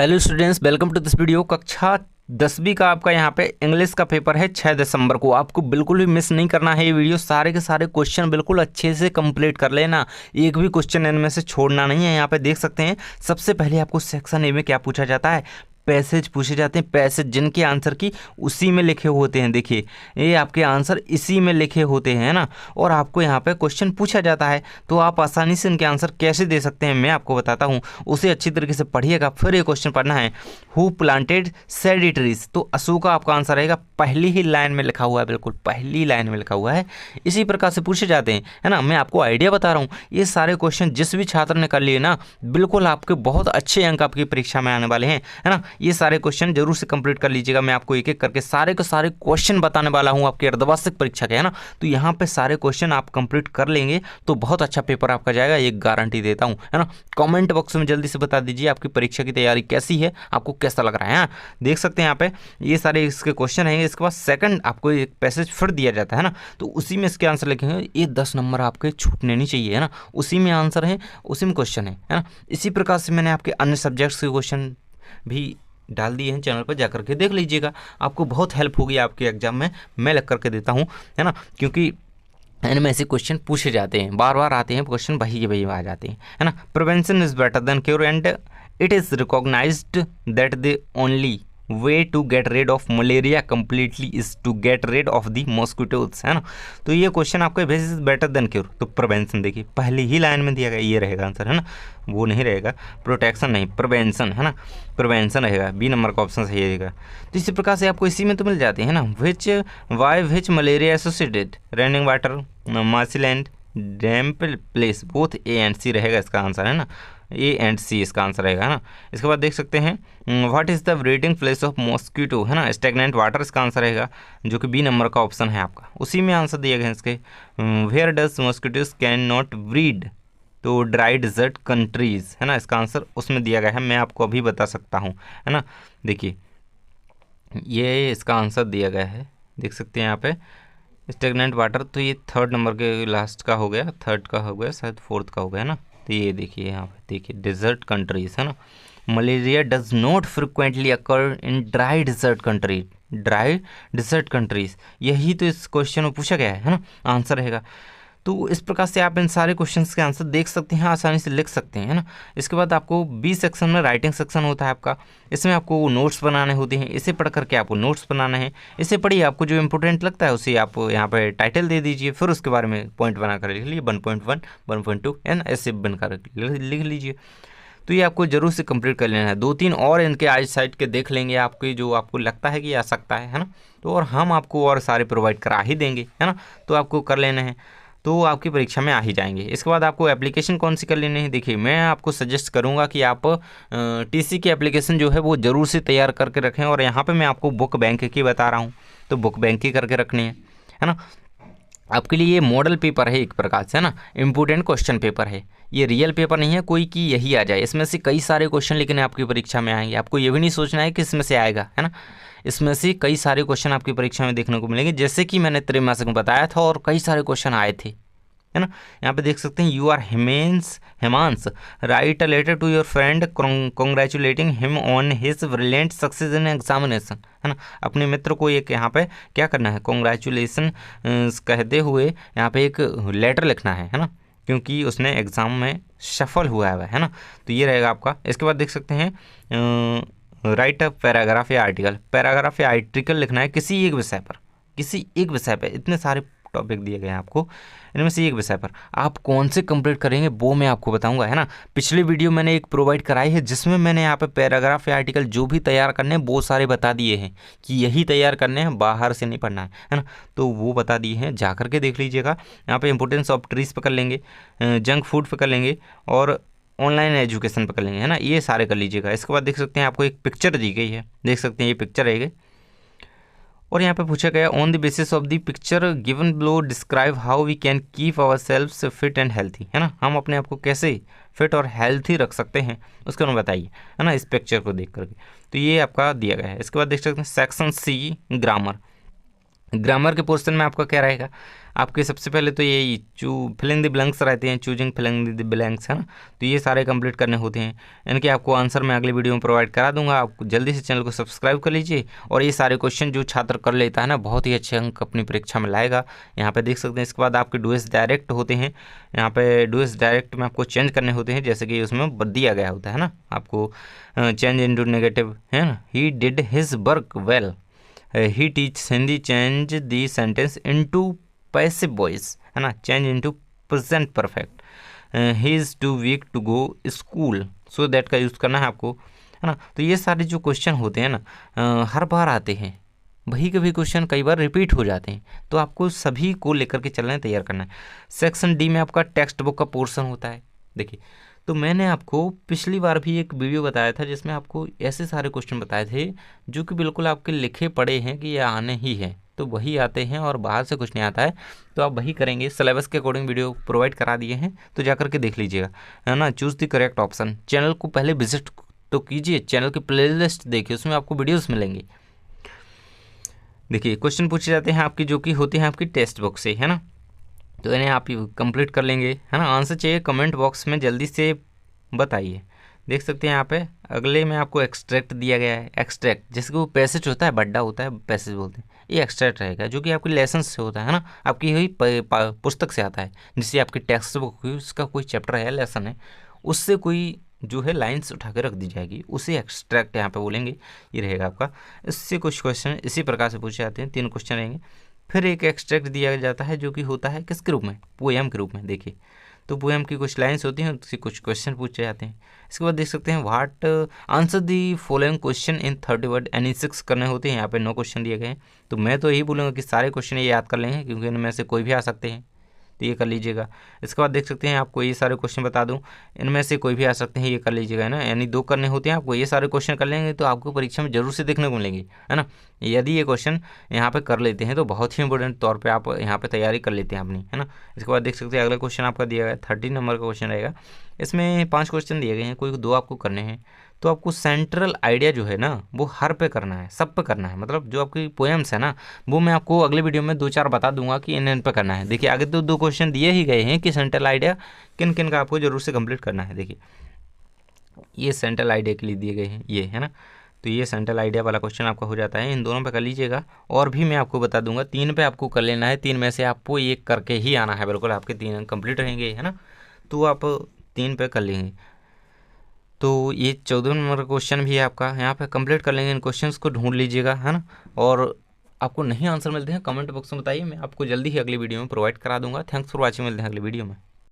Hello students, welcome to this video. कक्षा 10वीं का आपका यहाँ पे इंग्लिश का पेपर है 6 दिसंबर को। आपको बिल्कुल भी मिस नहीं करना है ये वीडियो। सारे के सारे क्वेश्चन बिल्कुल अच्छे से कंप्लीट कर लेना, एक भी क्वेश्चन इनमें से छोड़ना नहीं है। यहाँ पे देख सकते हैं सबसे पहले आपको सेक्शन ए में क्या पूछा जाता है, पैसेज पूछे जाते हैं। पैसेज जिनके आंसर की उसी में लिखे होते हैं, देखिए ये आपके आंसर इसी में लिखे होते हैं ना, और आपको यहाँ पे क्वेश्चन पूछा जाता है तो आप आसानी से इनके आंसर कैसे दे सकते हैं मैं आपको बताता हूँ। उसे अच्छी तरीके से पढ़िएगा। फिर ये क्वेश्चन पढ़ना है, हु प्लांटेड सेडी ट्रीज। तो अशोका आपका आंसर रहेगा, पहली ही लाइन में लिखा हुआ है, बिल्कुल पहली लाइन में लिखा हुआ है। इसी प्रकार से पूछे जाते हैं, है ना। मैं आपको आइडिया बता रहा हूँ, ये सारे क्वेश्चन जिस भी छात्र ने कर लिए ना, बिल्कुल आपके बहुत अच्छे अंक आपकी परीक्षा में आने वाले हैं, है ना। ये सारे क्वेश्चन जरूर से कंप्लीट कर लीजिएगा। मैं आपको एक एक करके सारे के सारे क्वेश्चन बताने वाला हूँ आपकी अर्धवार्षिक परीक्षा के, है ना। तो यहाँ पे सारे क्वेश्चन आप कंप्लीट कर लेंगे तो बहुत अच्छा पेपर आपका जाएगा, ये गारंटी देता हूँ, है ना। कमेंट बॉक्स में जल्दी से बता दीजिए आपकी परीक्षा की तैयारी कैसी है, आपको कैसा लग रहा है। देख सकते हैं यहाँ पे ये सारे इसके क्वेश्चन रहेंगे। इसके बाद सेकंड आपको एक पैसेज फिर दिया जाता है ना, तो उसी में इसके आंसर लिखेंगे। ये 10 नंबर आपके छूटने नहीं चाहिए, है ना। उसी में आंसर है, उसी में क्वेश्चन है ना। इसी प्रकार से मैंने आपके अन्य सब्जेक्ट्स के क्वेश्चन भी डाल दिए हैं, चैनल पर जाकर के देख लीजिएगा, आपको बहुत हेल्प होगी आपके एग्जाम में। मैं लग करके देता हूँ, है ना, क्योंकि इनमें ऐसे क्वेश्चन पूछे जाते हैं, बार बार आते हैं क्वेश्चन, वही आ जाते हैं, है ना। Prevention is better than cure and it is recognised that the only way to get rid of malaria completely is to get rid of the mosquitoes, है ना। तो ये क्वेश्चन आपका base is better than cure, तो prevention देखिए पहली ही line में दिया गया, ये रहेगा आंसर, है ना। वो नहीं रहेगा प्रोटेक्शन, नहीं प्रिवेंशन, है ना, प्रिवेंशन रहेगा। बी नंबर का ऑप्शन सही रहेगा। तो इसी प्रकार से आपको इसी में तो मिल जाते हैं ना, which malaria associated running water marshy land damp place, both A and C रहेगा इसका आंसर, है ना। ए एंड सी इसका आंसर रहेगा, है ना। इसके बाद देख सकते हैं what is the breeding place of mosquito, है ना, स्टैग्नेंट वाटर इसका आंसर रहेगा, जो कि बी नंबर का ऑप्शन है आपका। उसी में आंसर दिए गए हैं इसके। Where does mosquitoes can not breed, तो ड्राई डिजर्ट कंट्रीज़, है ना, इसका आंसर उसमें दिया गया है। मैं आपको अभी बता सकता हूँ, है ना। देखिए ये इसका आंसर दिया गया है, देख सकते हैं यहाँ पे स्टेगनेंट वाटर। तो ये थर्ड नंबर के लास्ट का हो गया, थर्ड का हो गया, शायद फोर्थ का हो गया ना। तो ये देखिए यहाँ पे देखिए डिजर्ट कंट्रीज, है ना। Malaria does not frequently occur in dry desert country, dry desert countries, यही तो इस क्वेश्चन में पूछा गया है ना, आंसर रहेगा। तो इस प्रकार से आप इन सारे क्वेश्चंस के आंसर देख सकते हैं, आसानी से लिख सकते हैं, है ना। इसके बाद आपको बी सेक्शन में राइटिंग सेक्शन होता है आपका, इसमें आपको नोट्स बनाने होते हैं। इसे पढ़ करके आपको नोट्स बनाना है, इसे पढ़िए, आपको जो इंपॉर्टेंट लगता है उसे आप यहाँ पे टाइटल दे दीजिए, फिर उसके बारे में पॉइंट बना कर लिख लीजिए, 1.1 1.2 एंड ऐसे बनकर लिख लीजिए। तो ये आपको जरूर से कंप्लीट कर लेना है। 2-3 और इनके आज साइड के देख लेंगे आपके, जो आपको लगता है कि आ सकता है ना, तो और हम आपको और सारे प्रोवाइड करा ही देंगे, है ना। तो आपको कर लेना है, तो आपकी परीक्षा में आ ही जाएंगे। इसके बाद आपको एप्लीकेशन कौन सी कर लेनी है, देखिए मैं आपको सजेस्ट करूंगा कि आप टीसी की एप्लीकेशन जो है वो ज़रूर से तैयार करके रखें। और यहाँ पे मैं आपको बुक बैंक की बता रहा हूँ, तो बुक बैंक की करके रखनी है ना। आपके लिए ये मॉडल पेपर है एक प्रकार से, है ना, इम्पोर्टेंट क्वेश्चन पेपर है, ये रियल पेपर नहीं है कोई कि यही आ जाए। इसमें से कई सारे क्वेश्चन लेकिन आपकी परीक्षा में आएंगे, आपको ये भी नहीं सोचना है कि इसमें से आएगा, है ना। इसमें से कई सारे क्वेश्चन आपकी परीक्षा में देखने को मिलेंगे, जैसे कि मैंने त्रैमासिक में बताया था, और कई सारे क्वेश्चन आए थे, है ना। यहाँ पे देख सकते हैं, you are Hemans write a letter to your friend congratulating him on his brilliant success in examination, है ना। अपने मित्र को एक यहाँ पे क्या करना है, कॉन्ग्रेचुलेसन कहते हुए यहाँ पे एक लेटर लिखना है ना, क्योंकि उसने एग्जाम में सफल हुआ है ना। तो ये रहेगा आपका। इसके बाद देख सकते हैं राइट अ पैराग्राफ या आर्टिकल, पैराग्राफ या आर्टिकल लिखना है किसी एक विषय पर, किसी एक विषय पर। इतने सारे टॉपिक दिए गए हैं आपको, इनमें से एक विषय पर आप कौन से कंप्लीट करेंगे वो मैं आपको बताऊंगा, है ना। पिछली वीडियो मैंने एक प्रोवाइड कराई है, जिसमें मैंने यहाँ पे पैराग्राफ या आर्टिकल जो भी तैयार करने हैं वो सारे बता दिए हैं कि यही तैयार करने हैं, बाहर से नहीं पढ़ना है ना। तो वो बता दिए हैं, जा करके देख लीजिएगा। यहाँ पे इंपोर्टेंस ऑफ ट्रीज पर कर लेंगे, जंक फूड पर कर लेंगे, और ऑनलाइन एजुकेशन पर कर लेंगे, है ना। ये सारे कर लीजिएगा। इसके बाद देख सकते हैं आपको एक पिक्चर दी गई है, देख सकते हैं ये पिक्चर है, और यहाँ पे पूछा गया on the basis of the picture given below describe how we can keep our self fit and healthy, है ना। हम अपने आप को कैसे फिट और हेल्थी रख सकते हैं उसको हमें बताइए, है ना, इस पिक्चर को देख करके। तो ये आपका दिया गया है। इसके बाद देख सकते हैं सेक्शन सी ग्रामर, ग्रामर के पोर्शन में आपका क्या रहेगा, आपके सबसे पहले तो ये फिलिंग द ब्लैंक्स रहते हैं, चूजिंग फिलिंग द ब्लैंक्स, है ना। तो ये सारे कंप्लीट करने होते हैं, इनके आपको आंसर मैं अगले वीडियो में प्रोवाइड करा दूंगा। आप जल्दी से चैनल को सब्सक्राइब कर लीजिए, और ये सारे क्वेश्चन जो छात्र कर लेता है ना, बहुत ही अच्छे अंक अपनी परीक्षा में लाएगा। यहाँ पे देख सकते हैं। इसके बाद आपके डूएस डायरेक्ट होते हैं, यहाँ पे डूएस डायरेक्ट में आपको चेंज करने होते हैं, जैसे कि उसमें दिया गया होता है ना आपको, चेंज इनटू नेगेटिव, है ना। He did his work well, he teach Hindi, change the sentence into passive voice, है ना, change into present perfect, he is too weak to go school, so that का यूज़ करना है आपको, है ना। तो ये सारे जो क्वेश्चन होते हैं ना, हर बार आते हैं, वही कभी क्वेश्चन कई बार रिपीट हो जाते हैं, तो आपको सभी को लेकर के चलना है, तैयार करना है। सेक्शन डी में आपका टेक्स्ट बुक का पोर्शन होता है। देखिए, तो मैंने आपको पिछली बार भी एक वीडियो बताया था जिसमें आपको ऐसे सारे क्वेश्चन बताए थे जो कि बिल्कुल आपके लिखे पड़े हैं कि ये आने ही हैं, तो वही आते हैं और बाहर से कुछ नहीं आता है, तो आप वही करेंगे। सिलेबस के अकॉर्डिंग वीडियो प्रोवाइड करा दिए हैं, तो जाकर के देख लीजिएगा, है ना। Choose the correct option. Channel को पहले विजिट तो कीजिए, चैनल की प्लेलिस्ट देखिए, उसमें आपको वीडियोस मिलेंगे। देखिए, क्वेश्चन पूछे जाते हैं आपकी, जो कि होते हैं आपकी टेक्स्ट बुक से, है ना। तो इन्हें आप कंप्लीट कर लेंगे, है ना। आंसर चाहिए कमेंट बॉक्स में जल्दी से बताइए। देख सकते हैं यहाँ पे अगले में आपको एक्सट्रैक्ट दिया गया है। एक्सट्रैक्ट जैसे कि वो पैसेज होता है, बड्डा होता है, पैसेज बोलते हैं, ये एक्सट्रैक्ट रहेगा, जो कि आपकी लेसन से होता है ना, आपकी हुई पुस्तक से आता है, जिससे आपकी टेक्स्ट बुक हुई, उसका कोई चैप्टर है, लेसन है, उससे कोई जो है लाइंस उठा के रख दी जाएगी, उसे एक्सट्रैक्ट यहाँ पे बोलेंगे। ये रहेगा आपका। इससे कुछ क्वेश्चन इसी प्रकार से पूछे जाते हैं, 3 क्वेश्चन रहेंगे। फिर एक एक्सट्रैक्ट दिया जाता है, जो कि होता है किसके रूप में, पोएम के रूप में। देखिए, तो पोएम की कुछ लाइंस होती हैं, उससे कुछ क्वेश्चन पूछे जाते हैं। इसके बाद देख सकते हैं what answer the following question in 30 word, यानी 6 करने होते हैं। यहाँ पे 9 क्वेश्चन दिए गए हैं, तो मैं तो यही बोलूँगा कि सारे क्वेश्चन ये याद कर लेंगे, क्योंकि इनमें से कोई भी आ सकते हैं, तो ये कर लीजिएगा। इसके बाद देख सकते हैं, आपको ये सारे क्वेश्चन बता दूं, इनमें से कोई भी आ सकते हैं, ये कर लीजिएगा, है ना। यानी 2 करने होते हैं आपको, ये सारे क्वेश्चन कर लेंगे तो आपको परीक्षा में जरूर से देखने को मिलेंगे, है ना। यदि ये क्वेश्चन यहाँ पे कर लेते हैं तो बहुत ही इंपॉर्टेंट तौर पे आप यहाँ पे तैयारी कर लेते हैं अपनी, है ना। इसके बाद देख सकते हैं अगला क्वेश्चन आपका दिया गया 30 नंबर का क्वेश्चन रहेगा। इसमें 5 क्वेश्चन दिए गए हैं, कोई 2 आपको करने हैं। तो आपको सेंट्रल आइडिया जो है ना, वो हर पे करना है, सब पे करना है, मतलब जो आपकी पोएम्स है ना, वो मैं आपको अगले वीडियो में 2-4 बता दूंगा कि इन पे करना है। देखिए, आगे तो 2 क्वेश्चन दिए ही गए हैं कि सेंट्रल आइडिया किन किन का आपको जरूर से कंप्लीट करना है। देखिए, ये सेंट्रल आइडिया के लिए दिए गए हैं, ये है ना। तो ये सेंट्रल आइडिया वाला क्वेश्चन आपका हो जाता है, इन दोनों पे कर लीजिएगा। और भी मैं आपको बता दूंगा, 3 पे आपको कर लेना है, 3 में से आपको 1 करके ही आना है, बिल्कुल आपके 3 अंक कंप्लीट रहेंगे, है ना। तो आप 3 पे कर लेंगे। तो ये 14 नंबर का क्वेश्चन भी है आपका, यहाँ पे कंप्लीट कर लेंगे। इन क्वेश्चंस को ढूंढ लीजिएगा, है ना। और आपको नहीं आंसर मिलते हैं, कमेंट बॉक्स में बताइए, मैं आपको जल्दी ही अगली वीडियो में प्रोवाइड करा दूंगा। थैंक्स फॉर वॉचिंग, मिलते हैं अगली वीडियो में।